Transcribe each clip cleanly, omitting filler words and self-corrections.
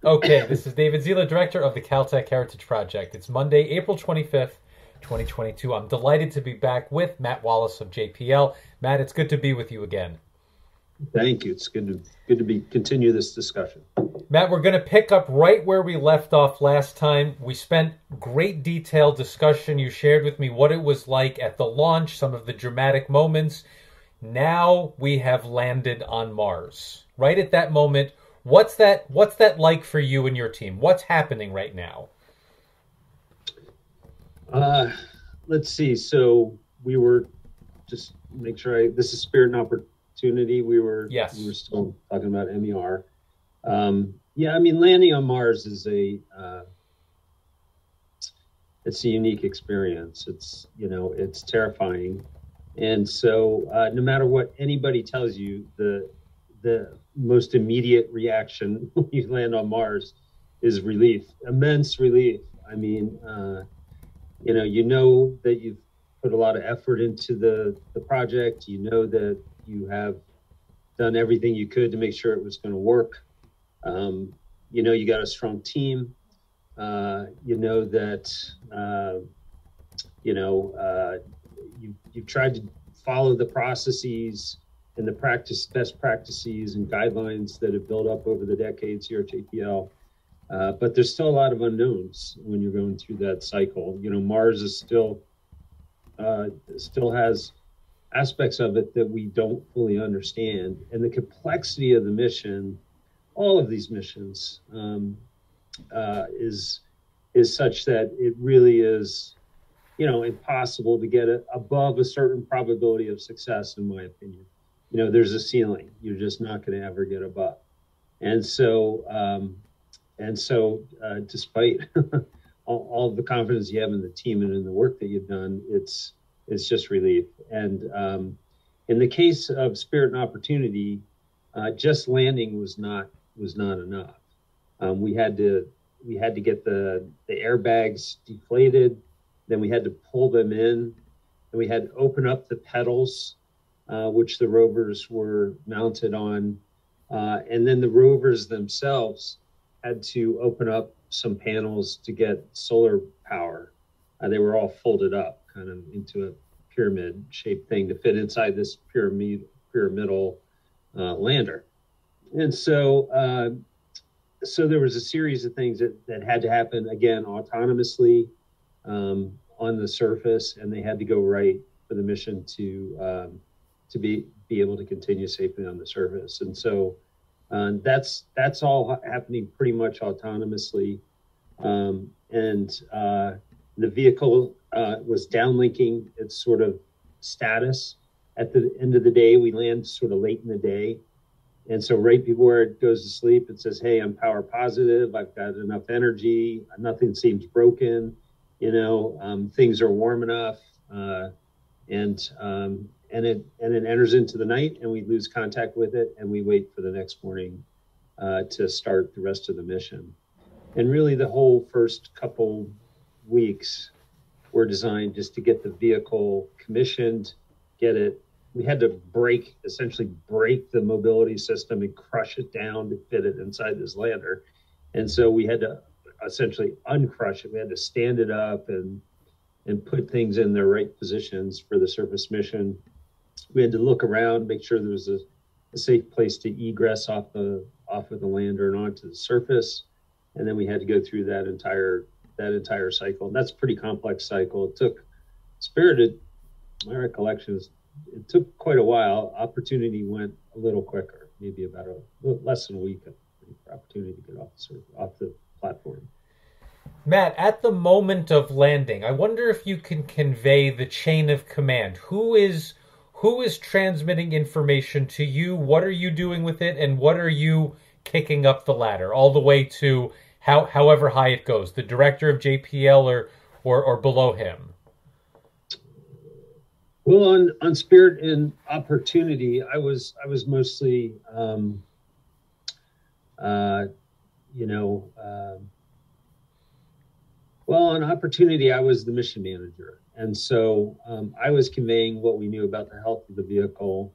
Okay, this is David Zierler, director of the Caltech Heritage Project. It's Monday, April 25th, 2022. I'm delighted to be back with Matt Wallace of JPL. Matt, it's good to be with you again. Thank you. It's good to continue this discussion. Matt, we're going to pick up right where we left off last time. We spent great detailed discussion. You shared with me what it was like at the launch, some of the dramatic moments. Now we have landed on Mars. Right at that moment, what's that like for you and your team? What's happening right now? Let's see. So we were just make sure this is Spirit and Opportunity. Yes. We were still talking about MER. Yeah, I mean, landing on Mars is it's a unique experience. It's terrifying. And so no matter what anybody tells you, the most immediate reaction when you land on Mars is relief, immense relief. I mean, you know that you've put a lot of effort into the project. You know that you have done everything you could to make sure it was going to work. You got a strong team. You know that you've tried to follow the processes and the best practices and guidelines that have built up over the decades here at JPL. But there's still a lot of unknowns when you're going through that cycle. Mars is still has aspects of it that we don't fully understand, and the complexity of the mission, all of these missions, is such that it really is, impossible to get it above a certain probability of success, in my opinion. There's a ceiling you're just not going to ever get above. And so despite all of the confidence you have in the team and in the work that you've done, it's just relief. And in the case of Spirit and Opportunity, just landing was not enough. We had to get the airbags deflated, then we had to pull them in, and we had to open up the pedals, which the rovers were mounted on, and then the rovers themselves had to open up some panels to get solar power. They were all folded up kind of into a pyramid shaped thing to fit inside this pyramidal lander. And so there was a series of things that had to happen, again, autonomously on the surface, and they had to go right for the mission to be able to continue safely on the surface. And so that's all happening pretty much autonomously. The vehicle was downlinking its sort of status. At the end of the day, we land sort of late in the day. And so right before it goes to sleep, it says, hey, I'm power positive. I've got enough energy. Nothing seems broken. Things are warm enough. And it enters into the night, and we lose contact with it, and we wait for the next morning to start the rest of the mission. And really the whole first couple weeks were designed just to get the vehicle commissioned, get it. We had to essentially break the mobility system and crush it down to fit it inside this lander. And so we had to essentially uncrush it. We had to stand it up and put things in their right positions for the surface mission. We had to look around, make sure there was a safe place to egress off of the lander and onto the surface. And then we had to go through that entire cycle. And that's a pretty complex cycle. It took Spirited, my recollection is, it took quite a while. Opportunity went a little quicker, maybe about less than a week for Opportunity to get off the platform. Matt, at the moment of landing, I wonder if you can convey the chain of command. Who is transmitting information to you? What are you doing with it? And what are you kicking up the ladder all the way to however high it goes? The director of JPL or below him? Well, on Spirit and Opportunity, I was mostly, well, on Opportunity, I was the mission manager. And so I was conveying what we knew about the health of the vehicle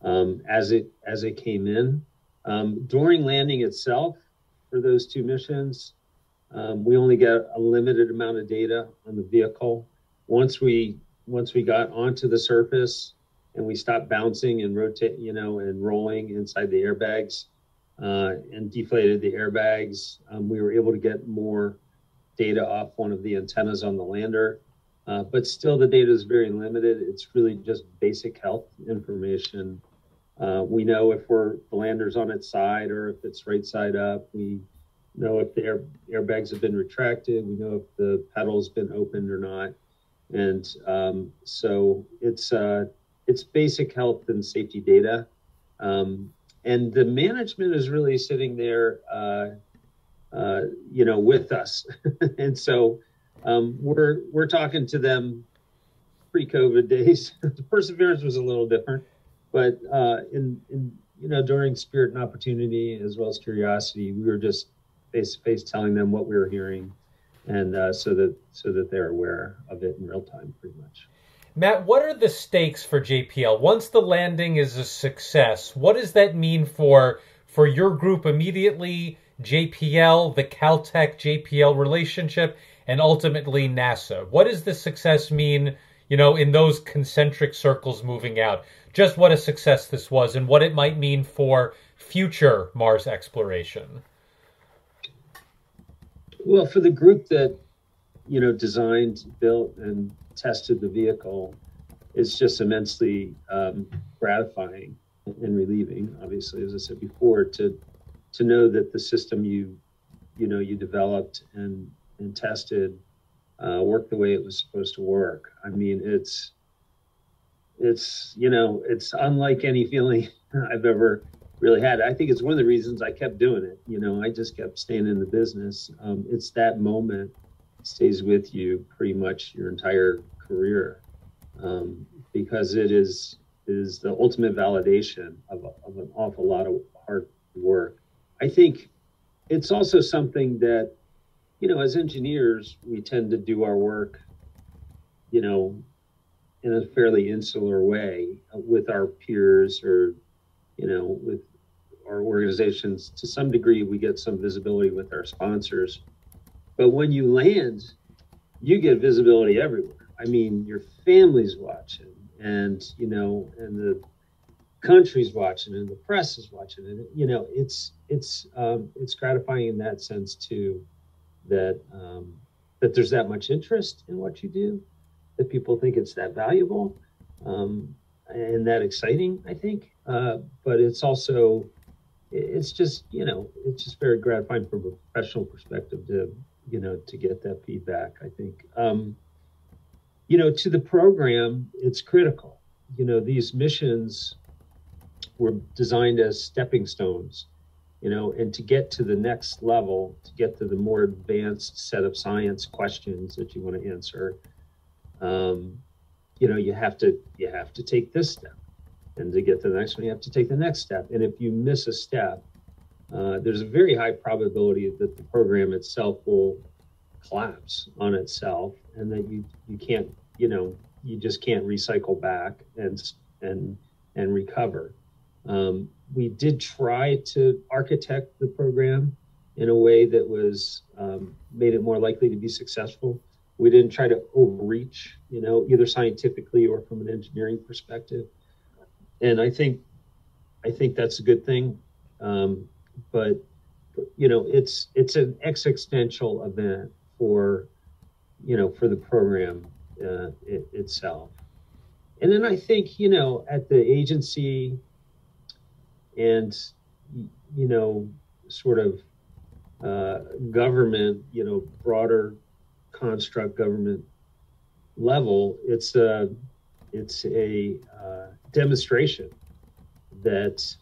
as it came in. During landing itself, for those two missions. We only got a limited amount of data on the vehicle. Once we got onto the surface and we stopped bouncing and rotate, and rolling inside the airbags, and deflated the airbags, we were able to get more data off one of the antennas on the lander. But still, the data is very limited. It's really just basic health information. We know if the lander's on its side or if it's right side up. We know if the airbags have been retracted. We know if the pedal's been opened or not. And so it's basic health and safety data. And the management is really sitting there, with us. And so we're talking to them pre-COVID days. The Perseverance was a little different, but during Spirit and Opportunity as well as Curiosity, we were just face-to-face telling them what we were hearing, and so that they're aware of it in real time, pretty much. Matt, what are the stakes for JPL? Once the landing is a success, what does that mean for your group immediately, JPL, the Caltech JPL relationship, and ultimately NASA? What does the success mean, in those concentric circles moving out? Just what a success this was and what it might mean for future Mars exploration. Well, for the group that, designed, built, and tested the vehicle, it's just immensely gratifying and relieving, obviously, as I said before, to know that the system you developed and tested worked the way it was supposed to work. I mean, it's unlike any feeling I've ever really had. I think it's one of the reasons I kept doing it. I just kept staying in the business. It's that moment stays with you pretty much your entire career, because it is the ultimate validation of an awful lot of hard work. I think it's also something that, as engineers, we tend to do our work, in a fairly insular way with our peers or, with our organizations. To some degree, we get some visibility with our sponsors. But when you land, you get visibility everywhere. I mean, your family's watching, and and the country's watching, and the press is watching, and it's gratifying in that sense too, that there's that much interest in what you do, that people think it's that valuable, and that exciting, I think. But it's also, it's just very gratifying from a professional perspective to get that feedback, I think. To the program, it's critical. These missions were designed as stepping stones, and to get to the next level, to get to the more advanced set of science questions that you want to answer, you have to take this step, and to get to the next one, you have to take the next step. And if you miss a step, there's a very high probability that the program itself will collapse on itself, and that you can't, you just can't recycle back and recover. We did try to architect the program in a way that was made it more likely to be successful. We didn't try to overreach, either scientifically or from an engineering perspective. And I think that's a good thing. But it's an existential event for the program itself. And then I think, at the agency and, sort of government, broader construct government level, it's a demonstration that,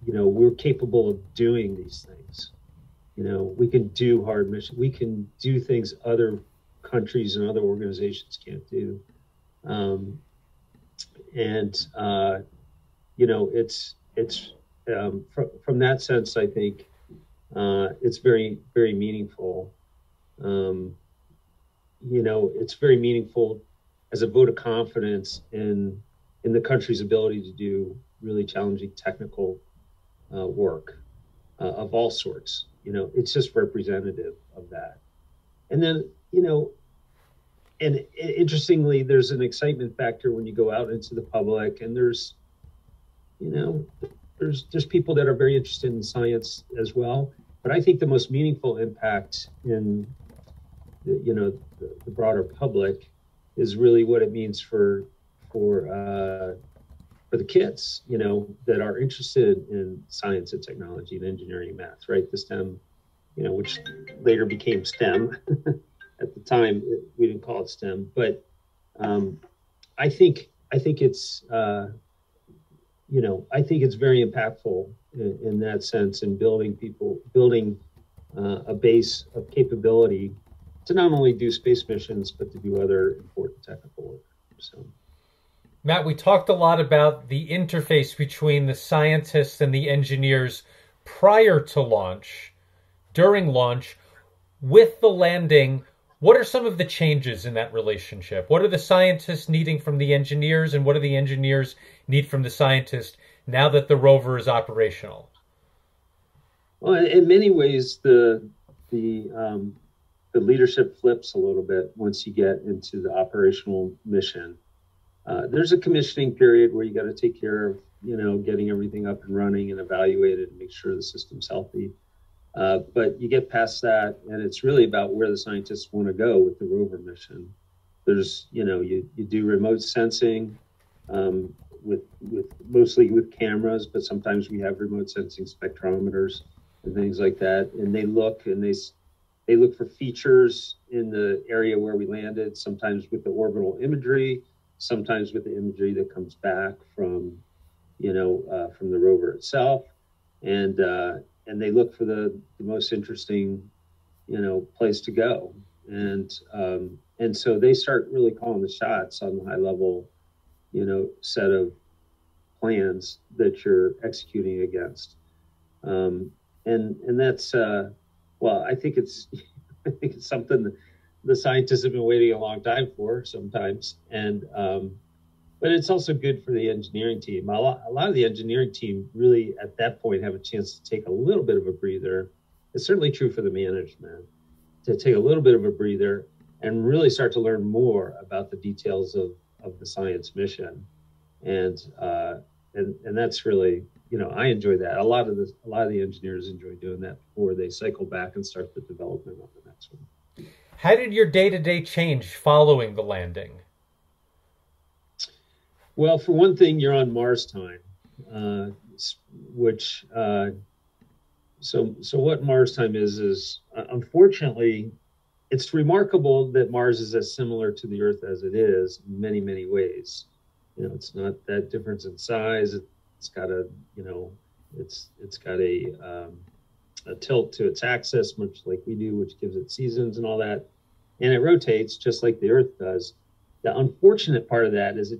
we're capable of doing these things. We can do hard missions. We can do things other countries and other organizations can't do. It's from that sense, I think it's very, very meaningful. It's very meaningful as a vote of confidence in the country's ability to do really challenging technical work of all sorts. it's just representative of that. And then, and interestingly, there's an excitement factor when you go out into the public, and there's people that are very interested in science as well. But I think the most meaningful impact in the broader public is really what it means for the kids, that are interested in science and technology and engineering and math, right? The STEM, which later became STEM. At the time, we didn't call it STEM, but I think it's very impactful in that sense, in building a base of capability to not only do space missions, but to do other important technical work. So, Matt, we talked a lot about the interface between the scientists and the engineers prior to launch, during launch, with the landing. What are some of the changes in that relationship? What are the scientists needing from the engineers, and what do the engineers need from the scientists now that the rover is operational? Well, in many ways, the leadership flips a little bit once you get into the operational mission. There's a commissioning period where you got to take care of, getting everything up and running and evaluate it and make sure the system's healthy. But you get past that, and it's really about where the scientists want to go with the rover mission. There's, you do remote sensing with mostly with cameras, but sometimes we have remote sensing spectrometers and things like that. And they look for features in the area where we landed, sometimes with the orbital imagery, sometimes with the imagery that comes back from the rover itself. And they look for the most interesting, place to go. And so they start really calling the shots on the high level, set of plans that you're executing against. And that's, I think it's something that the scientists have been waiting a long time for sometimes. And, but it's also good for the engineering team. A lot of the engineering team really at that point have a chance to take a little bit of a breather. It's certainly true for the management, to take a little bit of a breather and really start to learn more about the details of the science mission. And that's really, I enjoy that. A lot of the engineers enjoy doing that before they cycle back and start the development on the next one. How did your day-to-day change following the landing? Well, for one thing, you're on Mars time, which so what Mars time is unfortunately, it's remarkable that Mars is as similar to the Earth as it is in many, many ways. It's not that difference in size. It's got a tilt to its axis, much like we do, which gives it seasons and all that, and it rotates just like the Earth does. The unfortunate part of that is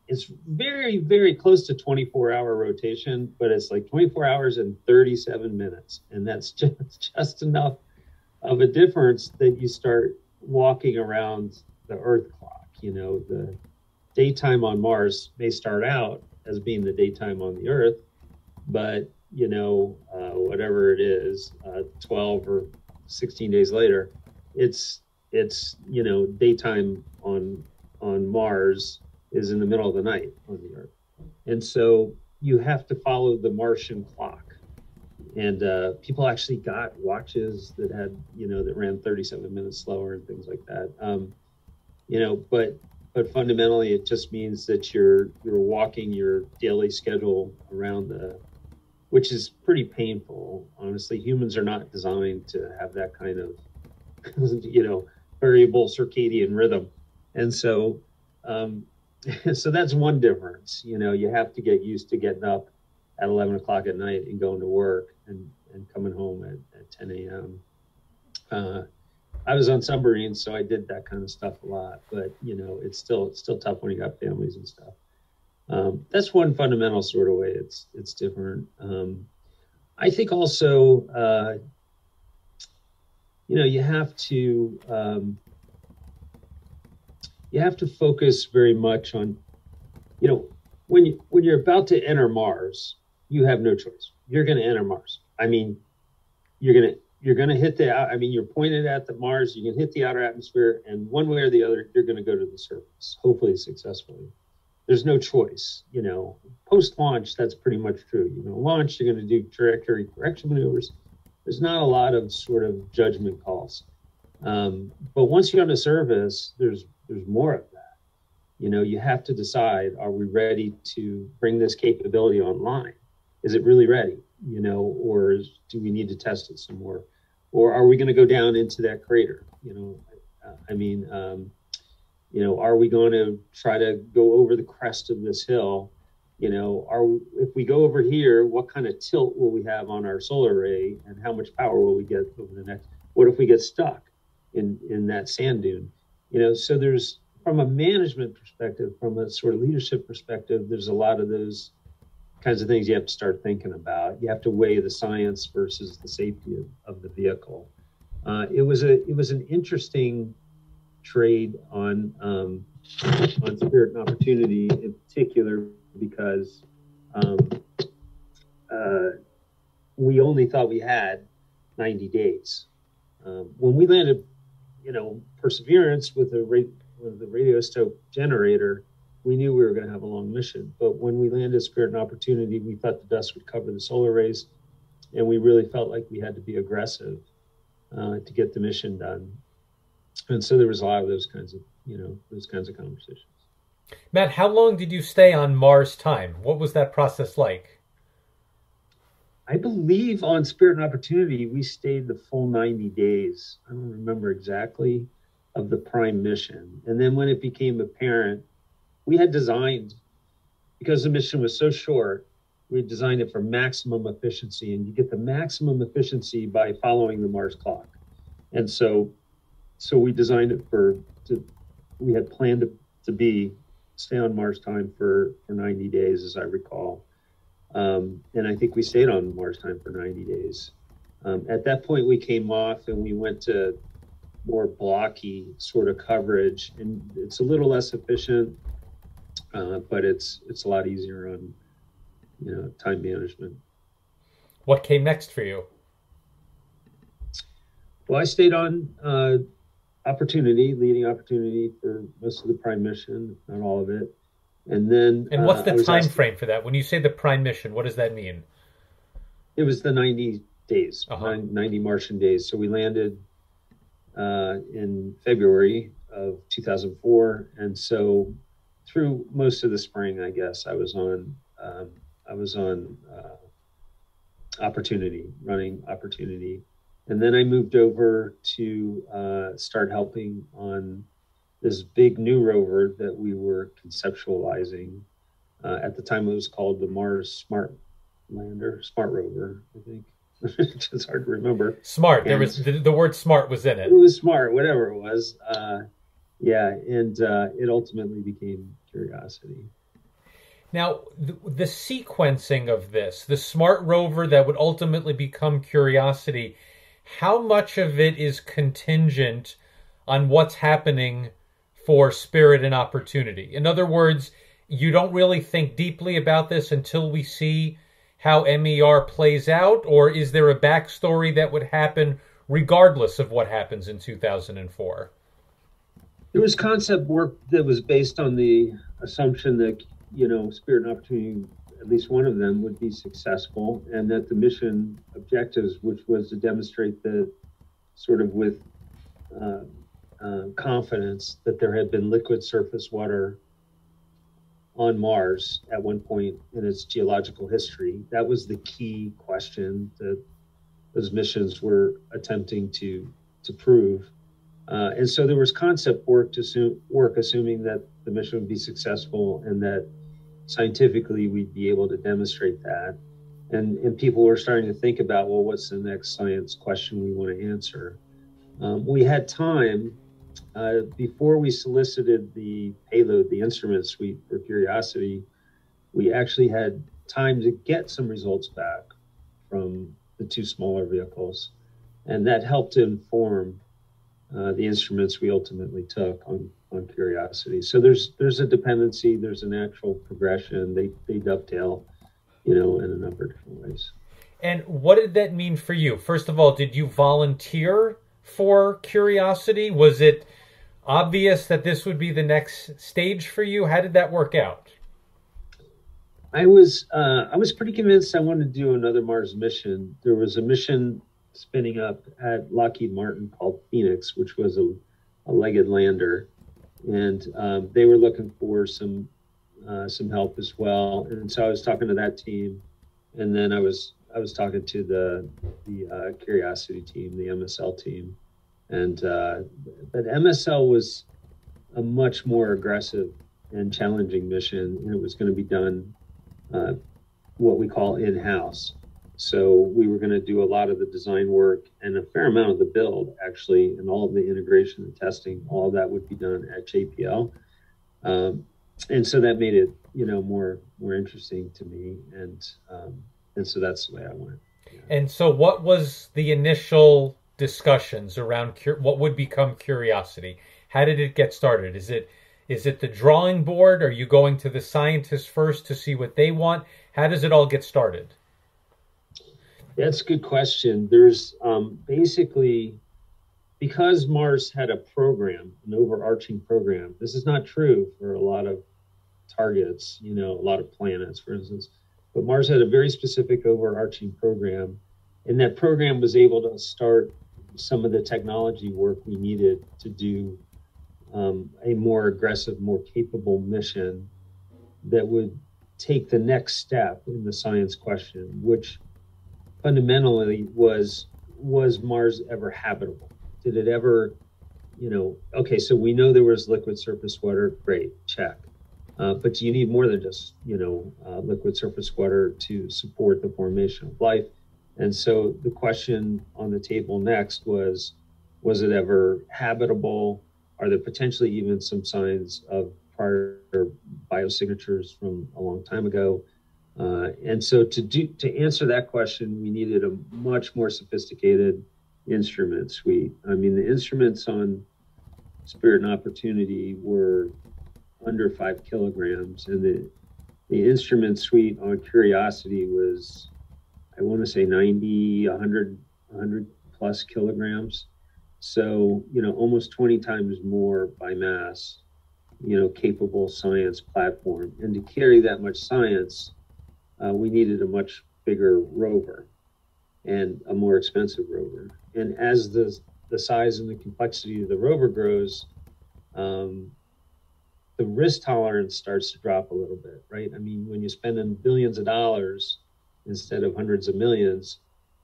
it's very, very close to 24-hour rotation, but it's like 24 hours and 37 minutes. And that's just enough of a difference that you start walking around the Earth clock. The daytime on Mars may start out as being the daytime on the Earth, but, whatever it is, 12 or 16 days later, it's daytime on Mars is in the middle of the night on the Earth. And so you have to follow the Martian clock. And people actually got watches that had, that ran 37 minutes slower and things like that. But fundamentally, it just means that you're walking your daily schedule around which is pretty painful. Honestly, humans are not designed to have that kind of, variable circadian rhythm. And so, so that's one difference. You have to get used to getting up at 11 o'clock at night and going to work and coming home at 10 a.m. I was on submarines, so I did that kind of stuff a lot, but it's still tough when you got families and stuff. That's one fundamental sort of way it's different. I think also, you have to focus very much on, when you're about to enter Mars, you have no choice. You're going to enter Mars. I mean, you're gonna hit the. I mean, you're pointed at the Mars. You can hit the outer atmosphere, and one way or the other, you're going to go to the surface, hopefully successfully. There's no choice. Post launch, that's pretty much true. Launch, you're going to do trajectory correction maneuvers. There's not a lot of sort of judgment calls. But once you're on the surface, there's more of that. You have to decide: are we ready to bring this capability online? Is it really ready? Or do we need to test it some more? Or are we going to go down into that crater? Are we going to try to go over the crest of this hill? If we go over here, what kind of tilt will we have on our solar array, and how much power will we get over the next? What if we get stuck in that sand dune? So there's, from a management perspective, from a sort of leadership perspective, there's a lot of those kinds of things you have to start thinking about. You have to weigh the science versus the safety of the vehicle. It was an interesting trade on Spirit and Opportunity in particular, because we only thought we had 90 days. When we landed, Perseverance with the radioisotope generator, we knew we were going to have a long mission. But when we landed Spirit and Opportunity, we thought the dust would cover the solar arrays, and we really felt like we had to be aggressive to get the mission done. And so there was a lot of those kinds of conversations. Matt, how long did you stay on Mars time? What was that process like? I believe on Spirit and Opportunity, we stayed the full 90 days. I don't remember exactly of the prime mission. And then when it became apparent, we had designed, because the mission was so short, we designed it for maximum efficiency, and you get the maximum efficiency by following the Mars clock. And so we designed it we had planned to stay on Mars time for 90 days, as I recall. And I think we stayed on Mars time for 90 days. At that point, we came off and we went to more blocky sort of coverage, and it's a little less efficient, but it's a lot easier on time management. What came next for you? Well, I stayed on leading Opportunity for most of the prime mission, not all of it. And then, and what's the time frame for that? When you say the prime mission, what does that mean? It was the 90 days, 90 Martian days. So we landed in February of 2004, and so through most of the spring, I guess, I was on Opportunity, running Opportunity, and then I moved over to start helping on this big new rover that we were conceptualizing. At the time, it was called the Mars Smart Rover, I think. It's hard to remember. Smart. There was the word "smart" was in it. It was smart, whatever it was. And it ultimately became Curiosity. Now, the sequencing of this, the smart rover that would ultimately become Curiosity, how much of it is contingent on what's happening for Spirit and Opportunity? In other words, you don't really think deeply about this until we see how MER plays out, or is there a backstory that would happen regardless of what happens in 2004? There was concept work that was based on the assumption that, Spirit and Opportunity, at least one of them, would be successful, and that the mission objectives, which was to demonstrate that sort of with confidence that there had been liquid surface water on Mars at one point in its geological history. That was the key question that those missions were attempting to prove. And so there was concept work assuming that the mission would be successful and that scientifically we'd be able to demonstrate that. And people were starting to think about, well, what's the next science question we want to answer? We had time before we solicited the payload, the instrument suite for Curiosity. We actually had time to get some results back from the two smaller vehicles, and that helped to inform the instruments we ultimately took on Curiosity. So there's a dependency, there's a natural progression. They dovetail, in a number of different ways. And what did that mean for you? First of all, did you volunteer for Curiosity? Was it obvious that this would be the next stage for you? How did that work out? I was pretty convinced I wanted to do another Mars mission. There was a mission spinning up at Lockheed Martin called Phoenix, which was a legged lander, and they were looking for some help as well. And so I was talking to that team, and then I was talking to the Curiosity team, the MSL team, and but MSL was a much more aggressive and challenging mission, and it was going to be done what we call in-house. So we were going to do a lot of the design work and a fair amount of the build, actually, and all of the integration and testing. All of that would be done at JPL, and so that made it, more interesting to me, and so that's the way I went. Yeah. And so, what was the initial discussions around what would become Curiosity? How did it get started? Is it the drawing board? Are you going to the scientists first to see what they want? How does it all get started? That's a good question. There's basically, because Mars had a program, an overarching program. This is not true for a lot of targets, a lot of planets, for instance. But Mars had a very specific overarching program, and that program was able to start some of the technology work we needed to do a more aggressive, more capable mission that would take the next step in the science question, which fundamentally was Mars ever habitable? Did it ever, okay, so we know there was liquid surface water, great, check. But do you need more than just, liquid surface water to support the formation of life? And so the question on the table next was it ever habitable? Are there potentially even some signs of prior biosignatures from a long time ago? And so to answer that question, we needed a much more sophisticated instrument suite. I mean, the instruments on Spirit and Opportunity were under 5 kilograms, and the instrument suite on Curiosity was, I want to say 90, 100 plus kilograms. So, almost 20 times more by mass, capable science platform. And to carry that much science, we needed a much bigger rover and a more expensive rover. And as the size and the complexity of the rover grows, the risk tolerance starts to drop a little bit, right? I mean, when you're spending billions of dollars instead of hundreds of millions,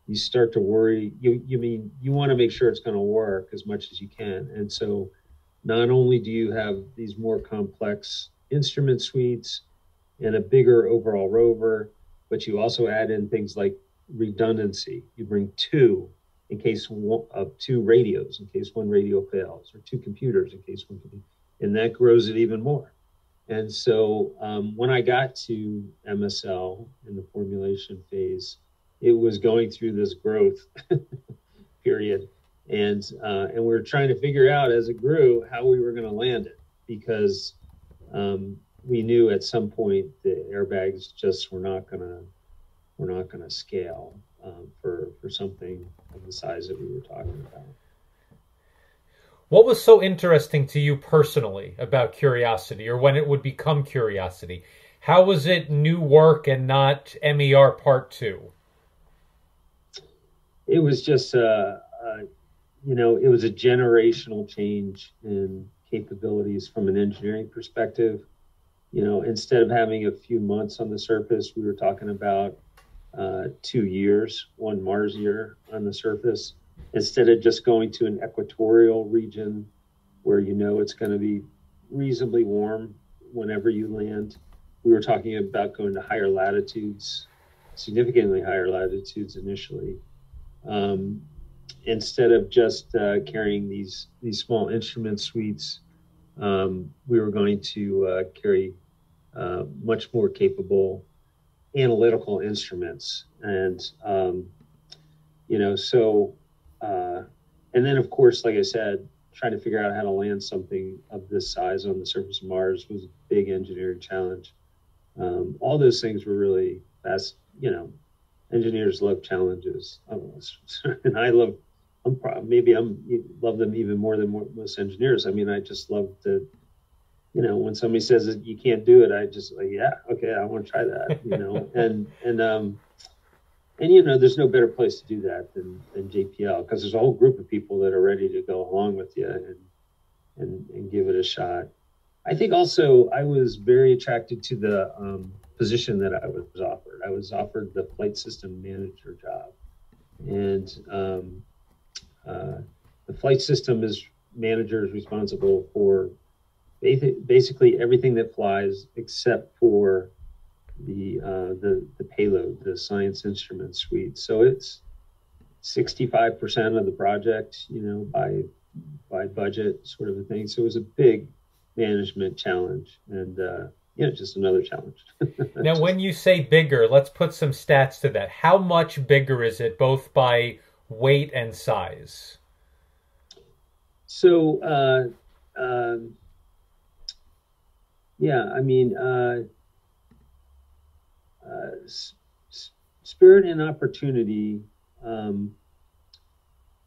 you start to worry. You want to make sure it's going to work as much as you can. And so not only do you have these more complex instrument suites and a bigger overall rover, but you also add in things like redundancy. You bring two in case of 2 radios, in case one radio fails, or 2 computers in case one computer, and that grows it even more. And so when I got to MSL in the formulation phase, it was going through this growth period, and we were trying to figure out as it grew how we were going to land it, because we knew at some point the airbags just were not going to scale for something of the size that we were talking about. What was so interesting to you personally about Curiosity, or when it would become Curiosity? How was it new work and not MER Part 2? It was just, it was a generational change in capabilities from an engineering perspective. Instead of having a few months on the surface, we were talking about 2 years, 1 Mars year on the surface. Instead of just going to an equatorial region where it's going to be reasonably warm whenever you land, we were talking about going to higher latitudes, significantly higher latitudes initially. Instead of just carrying these small instrument suites, we were going to carry much more capable analytical instruments. And, and then, of course, like I said, trying to figure out how to land something of this size on the surface of Mars was a big engineering challenge. All those things were really fast, engineers love challenges, and maybe love them even more than most engineers. I mean, I just love to, when somebody says that you can't do it, I just like, yeah, okay, I want to try that, and there's no better place to do that than JPL, because there's a whole group of people that are ready to go along with you and give it a shot. I think also I was very attracted to the position that I was offered. I was offered the flight system manager job, and the flight system manager is responsible for basically everything that flies except for the payload, the science instrument suite. So it's 65% of the project, by budget, sort of a thing. So it was a big management challenge, and just another challenge. Now, when you say bigger, let's put some stats to that. How much bigger is it, both by weight and size? So, Spirit and Opportunity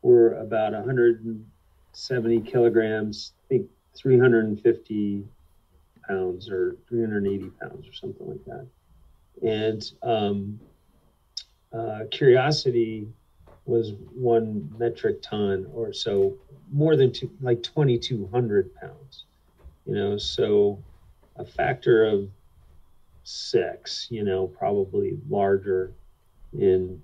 were about 170 kilograms, I think 350 pounds or 380 pounds or something like that. And Curiosity was 1 metric ton or so, more than 2,200 pounds. So a factor of 6, probably larger in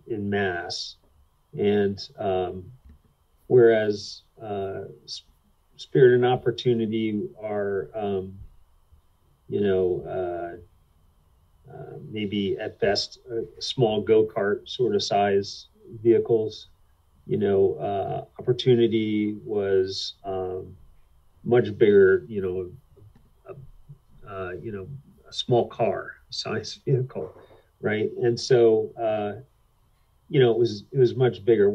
mass, and whereas Spirit and Opportunity are maybe at best small go-kart sort of size vehicles. Opportunity was much bigger, a small car size vehicle, right? And so it was much bigger.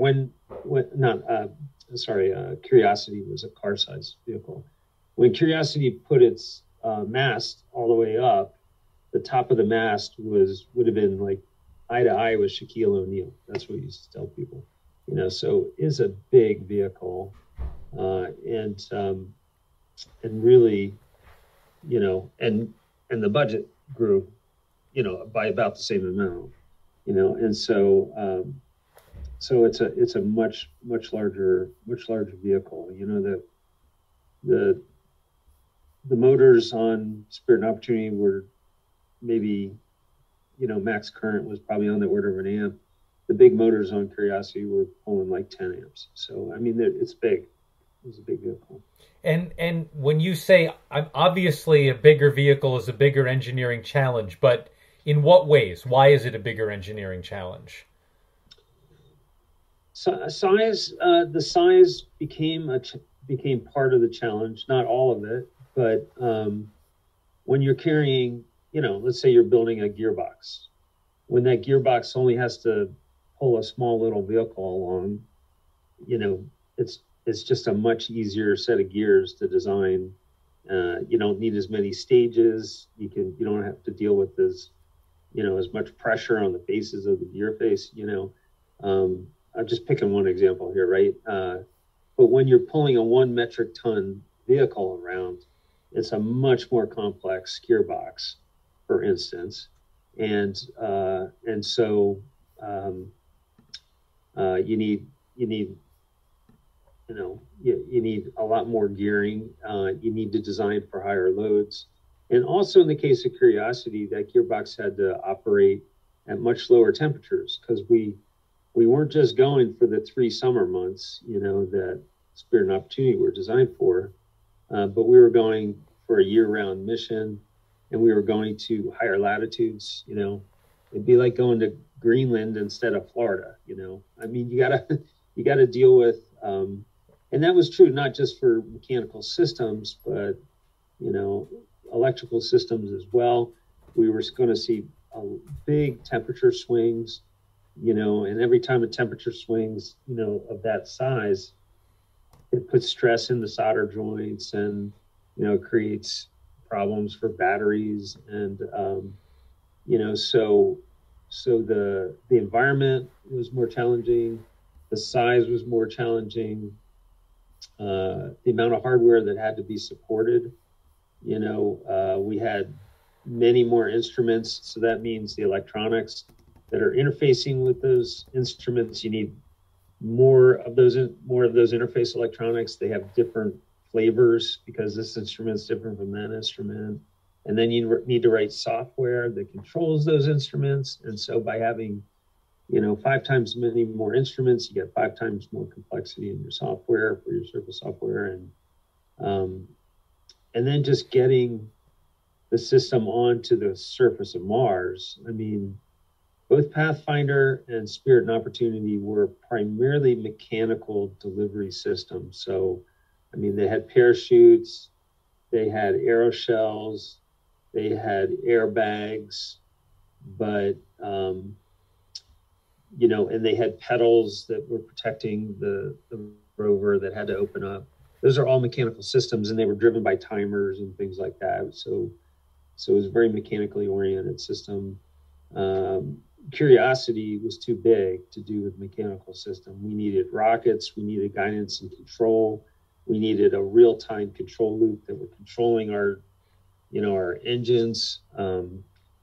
Curiosity was a car size vehicle. When Curiosity put its mast all the way up, the top of the mast would have been like eye to eye with Shaquille O'Neal. That's what we used to tell people. So it's a big vehicle, and really, and the budget grew, by about the same amount, and so it's a much larger vehicle. The motors on Spirit and Opportunity were maybe, max current was probably on the order of an amp. The big motors on Curiosity were pulling like 10 amps. So, I mean, it's big. It's a big vehicle. And when you say, obviously a bigger vehicle is a bigger engineering challenge, but in what ways? Why is it a bigger engineering challenge? The size became part of the challenge, not all of it, but when you're carrying, let's say you're building a gearbox, when that gearbox only has to pull a small little vehicle along, it's just a much easier set of gears to design. You don't need as many stages. You don't have to deal with as much pressure on the faces of the gear face. I'm just picking one example here, right? But when you're pulling a 1 metric ton vehicle around, it's a much more complex gearbox, for instance, and so you need a lot more gearing. You need to design for higher loads, and also in the case of Curiosity, that gearbox had to operate at much lower temperatures, because we weren't just going for the 3 summer months, that Spirit and Opportunity were designed for, but we were going for a year-round mission, and we were going to higher latitudes. It'd be like going to Greenland instead of Florida. I mean, you gotta deal with, and that was true not just for mechanical systems, but electrical systems as well. We were going to see big temperature swings, and every time a temperature swings, of that size, it puts stress in the solder joints and, creates problems for batteries. And So the environment was more challenging, the size was more challenging, the amount of hardware that had to be supported. We had many more instruments, so that means the electronics that are interfacing with those instruments. You need more of those interface electronics. They have different flavors because this instrument is different from that instrument. And then you need to write software that controls those instruments. And so by having 5 times many more instruments, you get 5 times more complexity in your software for your surface software, um, and then just getting the system onto the surface of Mars. I mean, both Pathfinder and Spirit and Opportunity were primarily mechanical delivery systems. So, I mean, they had parachutes, they had aeroshells, they had airbags, but and they had pedals that were protecting the rover that had to open up. Those are all mechanical systems, and they were driven by timers and things like that. So it was a very mechanically oriented system. Curiosity was too big to do with mechanical system. We needed rockets, we needed guidance and control, we needed a real-time control loop that were controlling our engines.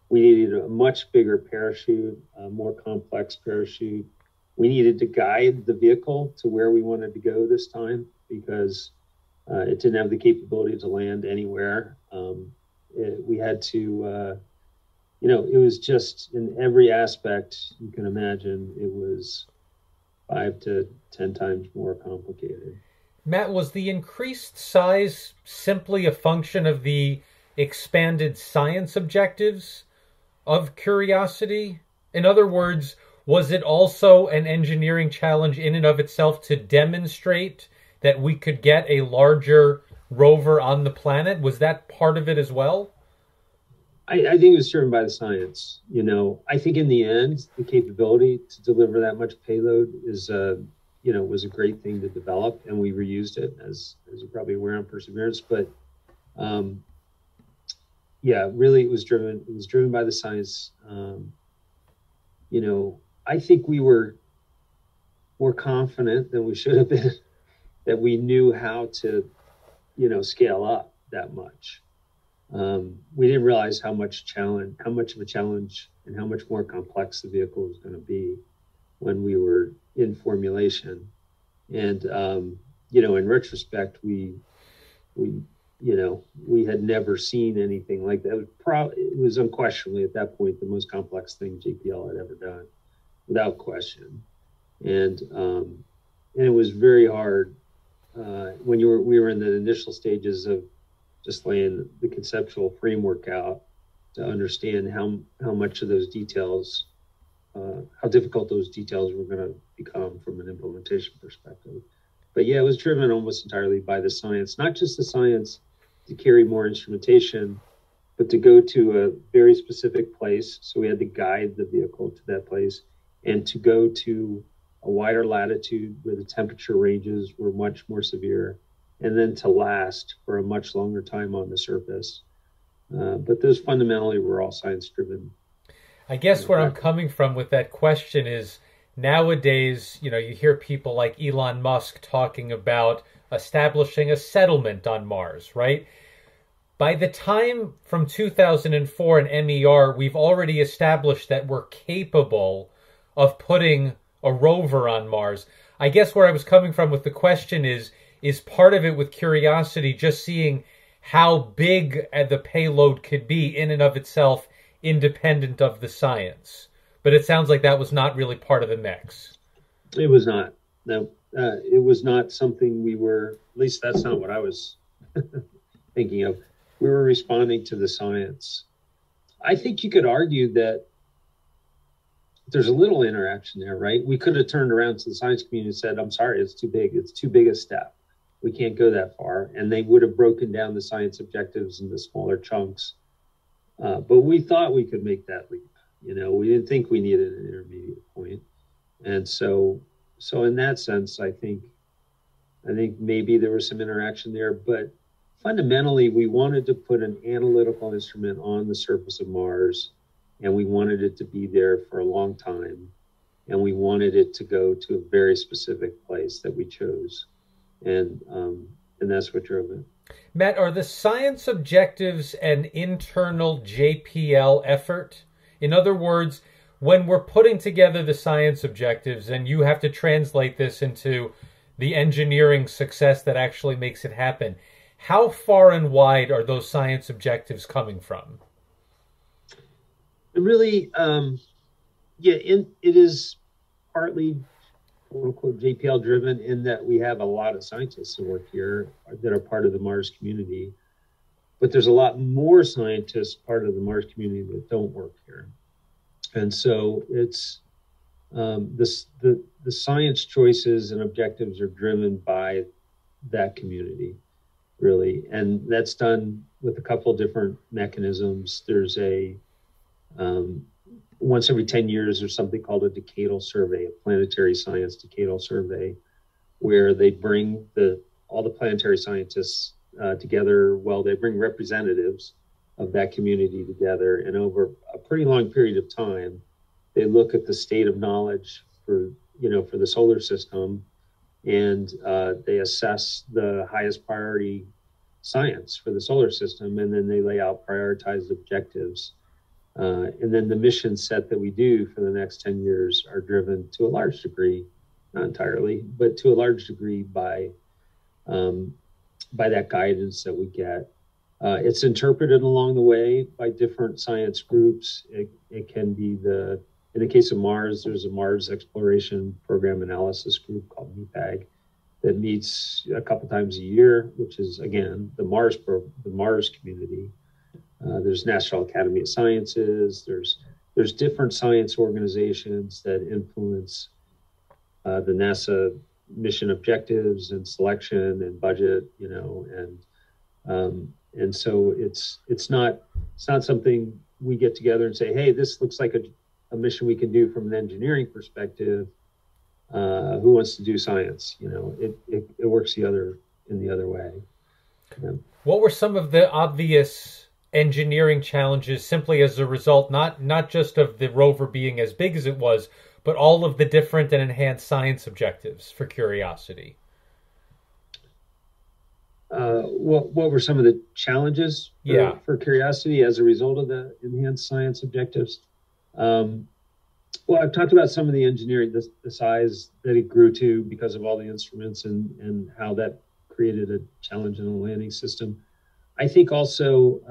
We needed a much bigger parachute, a more complex parachute. We needed to guide the vehicle to where we wanted to go this time because it didn't have the capability to land anywhere. We had to, it was just in every aspect you can imagine, it was 5 to 10 times more complicated. Matt, was the increased size simply a function of the expanded science objectives of Curiosity? In other words, was it also an engineering challenge in and of itself to demonstrate that we could get a larger rover on the planet? Was that part of it as well? I think it was driven by the science. I think in the end, the capability to deliver that much payload was a great thing to develop, and we reused it as you're probably aware on Perseverance. But yeah, really, it was driven by the science. I think we were more confident than we should have been that we knew how to, scale up that much. We didn't realize how much of a challenge and how much more complex the vehicle was going to be when we were in formulation. And in retrospect, we had never seen anything like that. It was unquestionably at that point the most complex thing JPL had ever done, without question. And it was very hard when we were in the initial stages of just laying the conceptual framework out to understand how much of those details, how difficult those details were going to become from an implementation perspective. But yeah, it was driven almost entirely by the science, not just the science to carry more instrumentation, but to go to a very specific place. So we had to guide the vehicle to that place and to go to a wider latitude where the temperature ranges were much more severe, and then to last for a much longer time on the surface. But those fundamentally were all science driven. I guess where I'm coming from with that question is nowadays, you hear people like Elon Musk talking about establishing a settlement on Mars, right? By the time from 2004 and MER, we've already established that we're capable of putting a rover on Mars. I guess where I was coming from with the question is part of it with Curiosity just seeing how big the payload could be in and of itself, independent of the science. But it sounds like that was not really part of the mix. It was not. No, it was not something we were, at least that's not what I was thinking of. We were responding to the science. I think you could argue that there's a little interaction there, right? We could have turned around to the science community and said, I'm sorry, it's too big. It's too big a step. We can't go that far. And they would have broken down the science objectives into smaller chunks. But we thought we could make that leap. We didn't think we needed an intermediate point. And so in that sense, I think maybe there was some interaction there, but fundamentally we wanted to put an analytical instrument on the surface of Mars and we wanted it to be there for a long time, and we wanted it to go to a very specific place that we chose, and that's what drove it. Matt, are the science objectives an internal JPL effort? In other words, when we're putting together the science objectives and you have to translate this into the engineering success that actually makes it happen, how far and wide are those science objectives coming from? It really, it is partly quote unquote JPL driven in that we have a lot of scientists who work here that are part of the Mars community, but there's a lot more scientists part of the Mars community that don't work here. And so it's the science choices and objectives are driven by that community, really. And that's done with a couple different mechanisms. There's a once every 10 years, there's something called a Decadal survey, a Planetary Science Decadal survey, where they bring all the planetary scientists together. Well, they bring representatives of that community together, and over a pretty long period of time, they look at the state of knowledge for the solar system, and they assess the highest priority science for the solar system, and then they lay out prioritized objectives. And then the mission set that we do for the next 10 years are driven to a large degree, not entirely, but to a large degree by that guidance that we get. It's interpreted along the way by different science groups. It can be in the case of Mars, there's a Mars Exploration Program Analysis Group called MEPAG that meets a couple times a year, which is, again, the Mars community. There's National Academy of Sciences. There's different science organizations that influence the NASA mission objectives and selection and budget, and so it's not something we get together and say, hey, this looks like a mission we can do from an engineering perspective. Who wants to do science? It works in the other way. Yeah. What were some of the obvious engineering challenges simply as a result, not just of the rover being as big as it was, but all of the different and enhanced science objectives for Curiosity? What were some of the challenges for Curiosity as a result of the enhanced science objectives? Well, I've talked about some of the engineering, the size that it grew to because of all the instruments and how that created a challenge in the landing system. I think also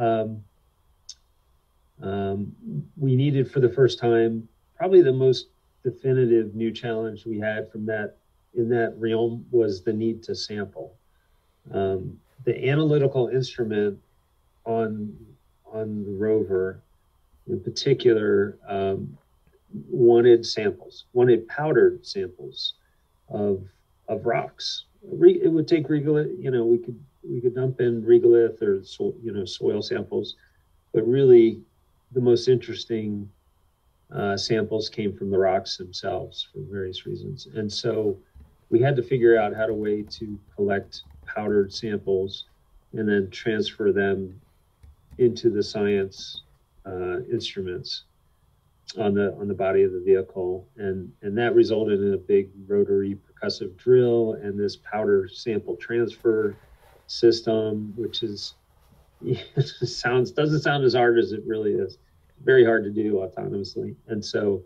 we needed for the first time, probably the most definitive new challenge we had in that realm was the need to sample. The analytical instrument on the rover in particular wanted powdered samples of rocks. It would take regolith, we could dump in regolith or soil samples, but really the most interesting samples came from the rocks themselves for various reasons. And so we had to figure out how to collect powdered samples and then transfer them into the science instruments on the body of the vehicle, and that resulted in a big rotary percussive drill and this powder sample transfer system, which is doesn't sound as hard as it really is. Very hard to do autonomously, and so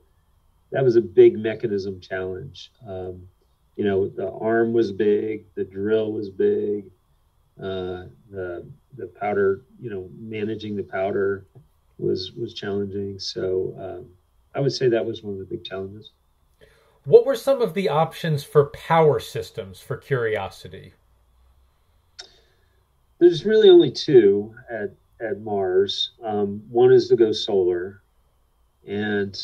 that was a big mechanism challenge. The arm was big, the drill was big, the powder, managing the powder was challenging. So I would say that was one of the big challenges. What were some of the options for power systems for Curiosity? There's really only two at Mars. One is to go solar, and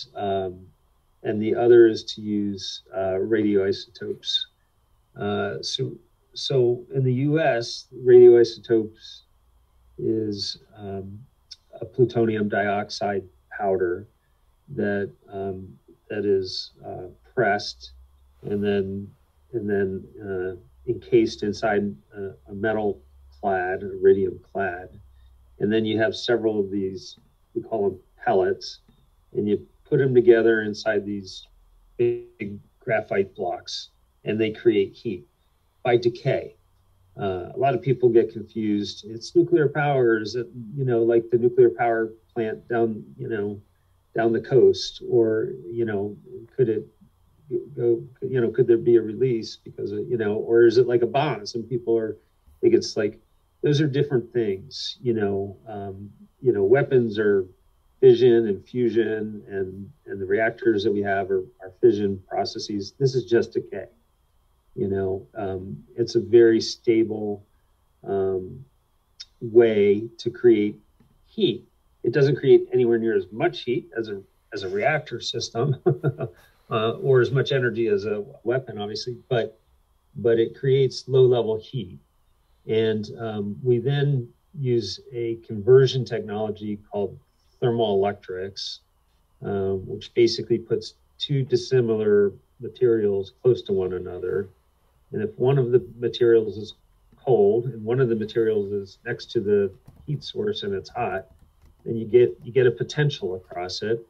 the other is to use radioisotopes. So in the U.S., radioisotopes is a plutonium dioxide powder that is pressed and then encased inside a metal clad, iridium clad, and then you have several of these. We call them pellets and you put them together inside these big graphite blocks, and they create heat by decay. A lot of people get confused. It's nuclear power. Is it, like the nuclear power plant down, down the coast, or, could it go, could there be a release because of, or is it like a bomb? Some people think it's like, those are different things, weapons are fission and fusion, and the reactors that we have are fission processes. This is just decay. It's a very stable way to create heat. It doesn't create anywhere near as much heat as a reactor system, or as much energy as a weapon, obviously, but it creates low-level heat. And we then use a conversion technology called Thermoelectrics, which basically puts two dissimilar materials close to one another. And if one of the materials is cold and one of the materials is next to the heat source and it's hot, then you get a potential across it,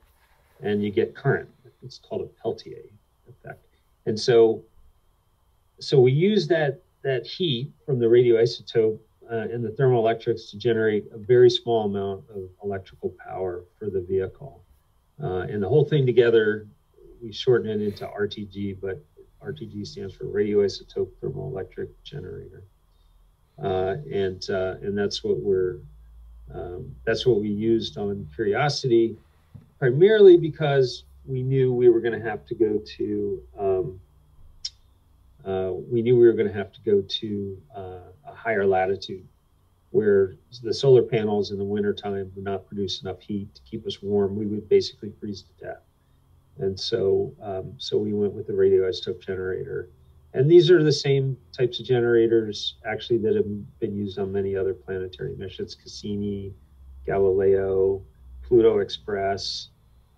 and you get current. It's called a Peltier effect. And so we use that heat from the radioisotope and the thermoelectrics to generate a very small amount of electrical power for the vehicle. And the whole thing together, we shorten it into RTG, but RTG stands for radioisotope thermoelectric generator. And that's what we used on Curiosity, primarily because we knew we were going to have to go to a higher latitude, where the solar panels in the wintertime would not produce enough heat to keep us warm. We would basically freeze to death. And so we went with the radioisotope generator. And these are the same types of generators, actually, that have been used on many other planetary missions: Cassini, Galileo, Pluto Express.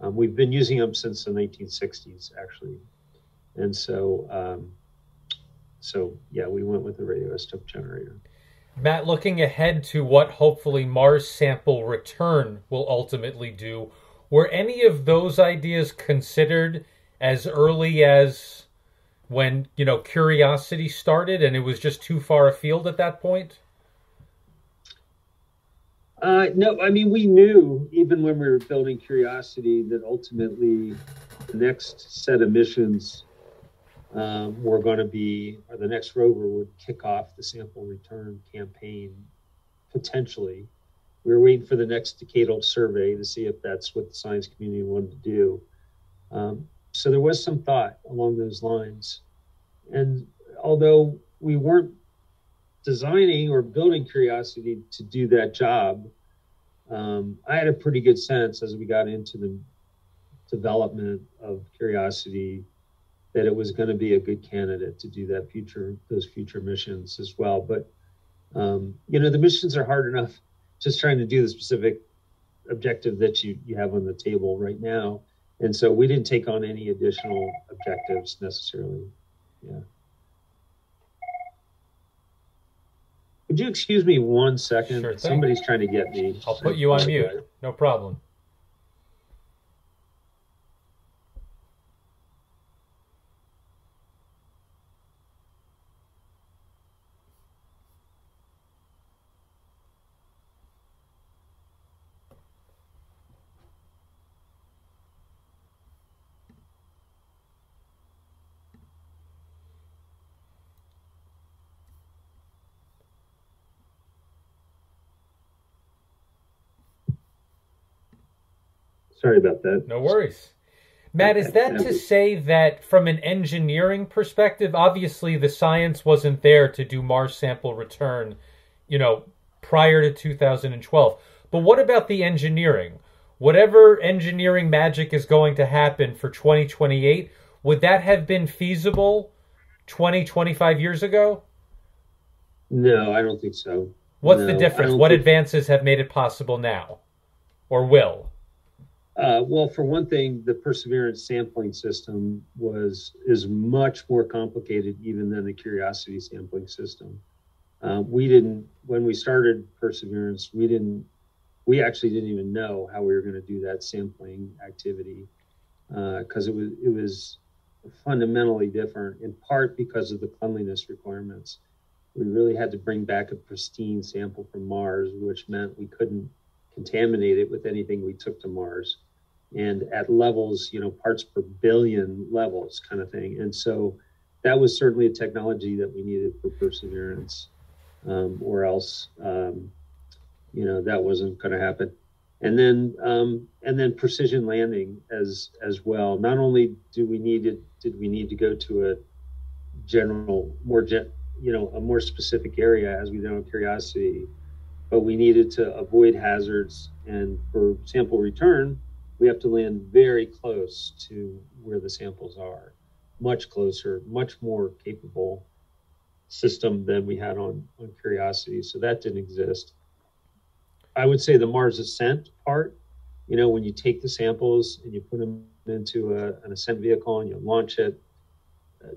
We've been using them since the 1960s, actually. And so we went with the radioisotope generator. Matt, looking ahead to what hopefully Mars sample return will ultimately do, were any of those ideas considered as early as when, Curiosity started and it was just too far afield at that point? No, I mean, we knew even when we were building Curiosity that ultimately the next set of missions were going to be, or the next rover would kick off the sample return campaign, potentially. We were waiting for the next decadal survey to see if that's what the science community wanted to do. So there was some thought along those lines. And although we weren't designing or building Curiosity to do that job, I had a pretty good sense as we got into the development of Curiosity that it was going to be a good candidate to do those future missions as well. But the missions are hard enough just trying to do the specific objective that you have on the table right now. And so we didn't take on any additional objectives necessarily. Yeah. Would you excuse me 1 second? Sure thing. Somebody's trying to get me. I'll put you on mute. No problem. Sorry about that. No worries. Matt, is that to say that from an engineering perspective, obviously the science wasn't there to do Mars sample return, prior to 2012. But what about the engineering? Whatever engineering magic is going to happen for 2028, would that have been feasible 20, 25 years ago? No, I don't think so. What's the difference? What advances have made it possible now? Or will? Well, for one thing, the Perseverance sampling system is much more complicated even than the Curiosity sampling system. When we started Perseverance, we didn't we actually didn't even know how we were going to do that sampling activity because it was fundamentally different, in part because of the cleanliness requirements. We really had to bring back a pristine sample from Mars, which meant we couldn't contaminate it with anything we took to Mars, and at levels, parts per billion levels kind of thing. And so that was certainly a technology that we needed for Perseverance, or else, that wasn't going to happen. And then precision landing as well. Not only did we need to go to a a more specific area as we did on Curiosity, but we needed to avoid hazards. And for sample return, we have to land very close to where the samples are, much closer, much more capable system than we had on Curiosity. So that didn't exist. I would say the Mars ascent part, when you take the samples and you put them into an ascent vehicle and you launch it,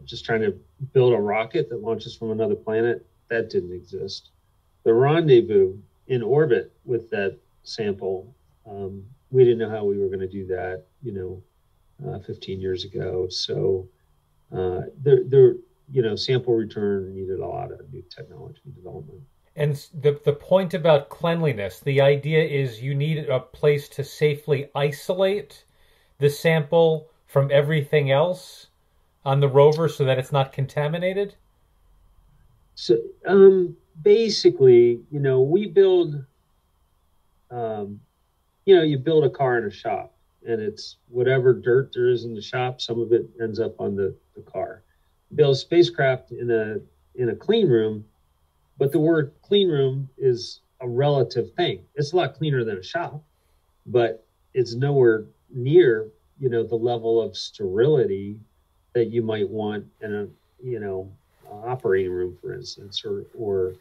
just trying to build a rocket that launches from another planet, that didn't exist. The rendezvous in orbit with that sample, we didn't know how we were going to do that, 15 years ago. So sample return needed a lot of new technology development. And the point about cleanliness, the idea is you need a place to safely isolate the sample from everything else on the rover so that it's not contaminated? So basically, we build, you build a car in a shop, and it's whatever dirt there is in the shop, some of it ends up on the car. Build a spacecraft in a clean room, but the word clean room is a relative thing. It's a lot cleaner than a shop, but it's nowhere near, the level of sterility that you might want in a, operating room, for instance, or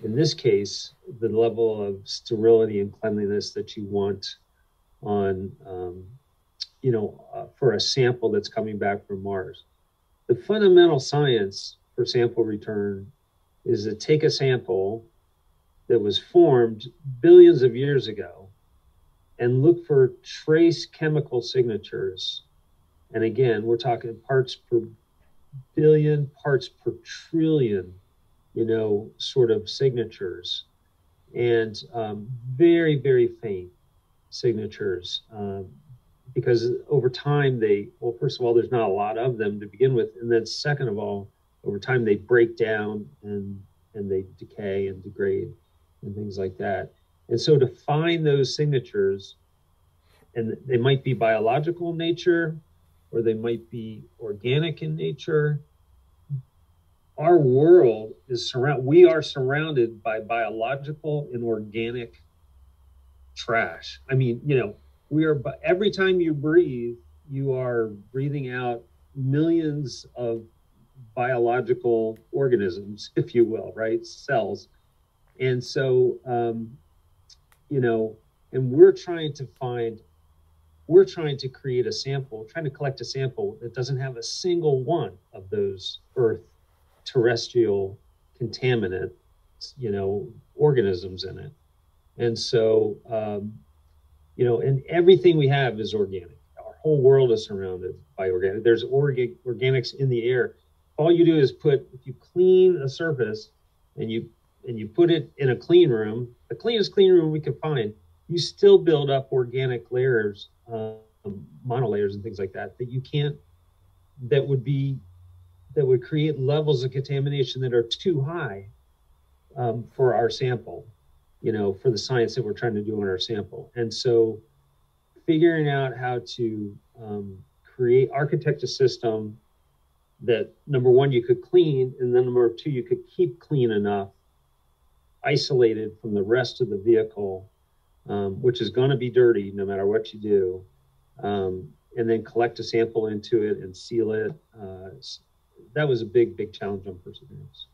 in this case, the level of sterility and cleanliness that you want on, for a sample that's coming back from Mars. The fundamental science for sample return is to take a sample that was formed billions of years ago and look for trace chemical signatures. And again, we're talking parts per billion, parts per trillion, sort of signatures, and very, very faint signatures. Because over time, first of all, there's not a lot of them to begin with. And then second of all, over time, they break down and they decay and degrade and things like that. And so to find those signatures, and they might be biological in nature, or they might be organic in nature. Our world is we are surrounded by biological and organic trash. I mean, every time you breathe, you are breathing out millions of biological organisms, if you will, right? Cells. And so, and we're trying to create a sample, trying to collect a sample that doesn't have a single one of those Earth terrestrial contaminant, organisms in it. And so, and everything we have is organic. Our whole world is surrounded by organic. There's organics in the air. All you do is if you clean a surface and you put it in a clean room, the cleanest clean room we could find, you still build up organic layers, monolayers and things like that that would create levels of contamination that are too high for our sample, for the science that we're trying to do on our sample. And so figuring out how to architect a system that, number one, you could clean, and then number two, you could keep clean enough, isolated from the rest of the vehicle, which is going to be dirty no matter what you do, and then collect a sample into it and seal it. That was a big, big challenge on Perseverance.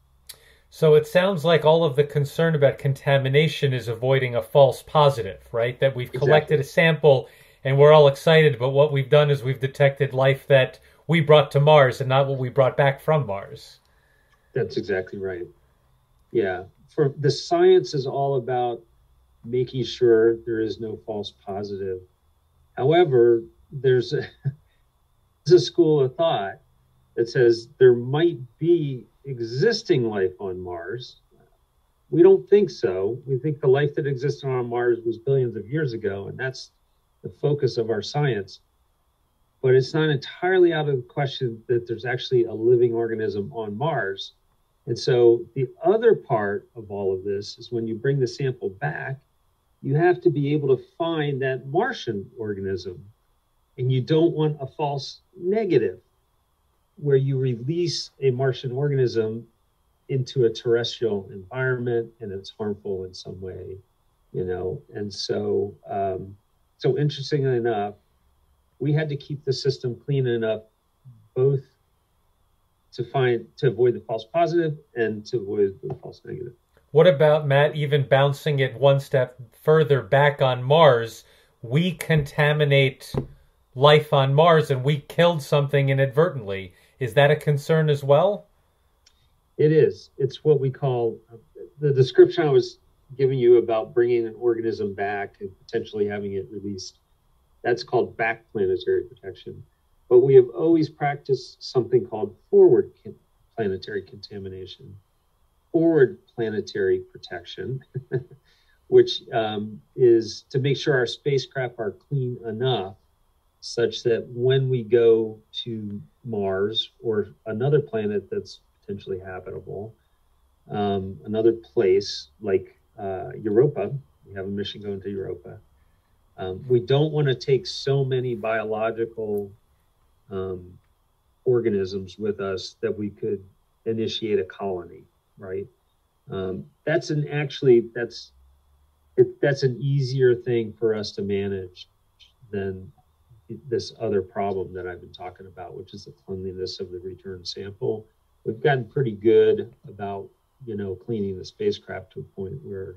So it sounds like all of the concern about contamination is avoiding a false positive, right? That we've collected a sample and we're all excited, but what we've done is we've detected life that we brought to Mars and not what we brought back from Mars. That's exactly right. Yeah. For the science is all about making sure there is no false positive. However, there's a school of thought that says there might be existing life on Mars. We don't think so. We think the life that existed on Mars was billions of years ago, and that's the focus of our science. But it's not entirely out of the question that there's actually a living organism on Mars. And so the other part of all of this is when you bring the sample back, you have to be able to find that Martian organism. And you don't want a false negative where you release a Martian organism into a terrestrial environment and it's harmful in some way, you know. And so, so interestingly enough, we had to keep the system clean enough, both to avoid the false positive and to avoid the false negative. What about, Matt, even bouncing it one step further back on Mars? We contaminate life on Mars and we killed something inadvertently. Is that a concern as well? It is. It's what we call the description I was giving you about bringing an organism back and potentially having it released. That's called back planetary protection. But we have always practiced something called forward planetary contamination, forward planetary protection, which is to make sure our spacecraft are clean enough such that when we go to Mars or another planet that's potentially habitable, another place like Europa, we have a mission going to Europa. We don't want to take so many biological organisms with us that we could initiate a colony, right? That's an easier thing for us to manage than this other problem that I've been talking about, which is the cleanliness of the return sample. We've gotten pretty good about, cleaning the spacecraft to a point where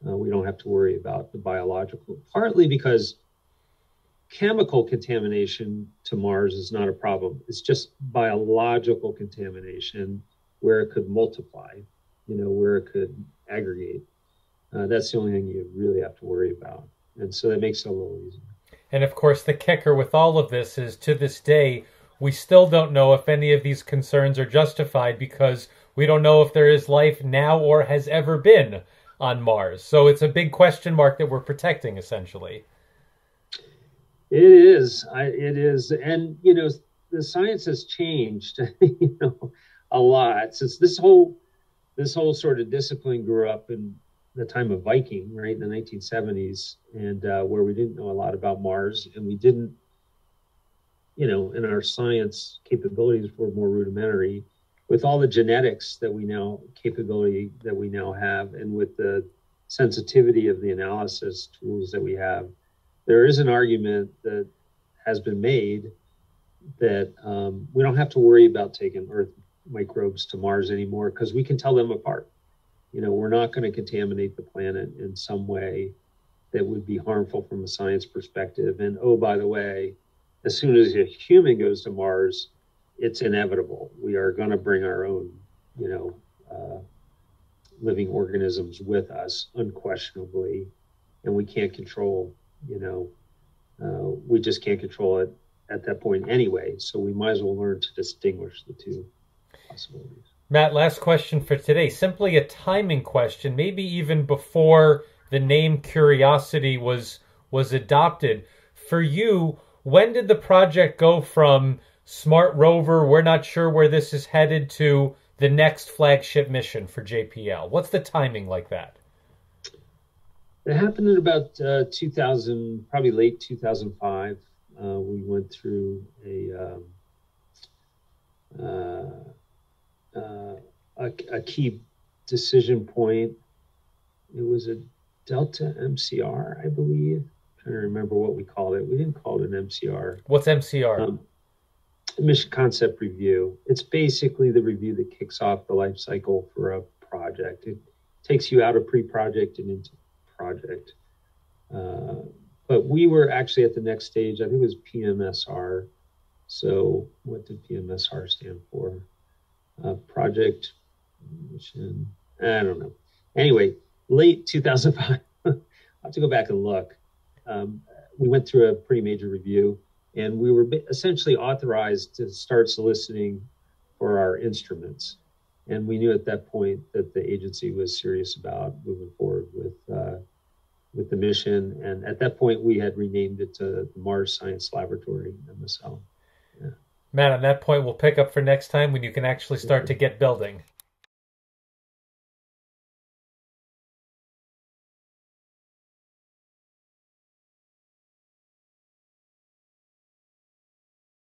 we don't have to worry about the biological, partly because chemical contamination to Mars is not a problem. It's just biological contamination where it could multiply, where it could aggregate. That's the only thing you really have to worry about. And so that makes it a little easier. And of course, the kicker with all of this is, to this day, we still don't know if any of these concerns are justified because we don't know if there is life now or has ever been on Mars. So it's a big question mark that we're protecting, essentially. It is. It is. And, the science has changed, a lot since this whole sort of discipline grew up in the time of Viking, right, in the 1970s, and where we didn't know a lot about Mars, and we didn't, and our science capabilities were more rudimentary. With all the genetics capability that we now have, and with the sensitivity of the analysis tools that we have, there is an argument that has been made that we don't have to worry about taking Earth microbes to Mars anymore because we can tell them apart. We're not going to contaminate the planet in some way that would be harmful from a science perspective. And oh, by the way, as soon as a human goes to Mars, it's inevitable. We are going to bring our own, living organisms with us, unquestionably, and we can't control. We just can't control it at that point anyway. So we might as well learn to distinguish the two possibilities. Matt, last question for today. Simply a timing question, maybe even before the name Curiosity was adopted. For you, when did the project go from smart rover, we're not sure where this is headed, to the next flagship mission for JPL? What's the timing like that? It happened in about 2000, probably late 2005. We went through a key decision point. It was a Delta MCR, I believe. I'm trying to remember what we called it. We didn't call it an MCR. What's MCR? Mission Concept Review. It's basically the review that kicks off the life cycle for a project. It takes you out of pre-project and into project. But we were actually at the next stage. I think it was PMSR. So what did PMSR stand for? Project mission. I don't know. Anyway, late 2005. I have to go back and look. Um, we went through a pretty major review, and we were essentially authorized to start soliciting for our instruments. And we knew at that point that the agency was serious about moving forward with the mission. And at that point, we had renamed it to the Mars Science Laboratory, MSL. Yeah. Matt, on that point, we'll pick up for next time when you can actually start to get building.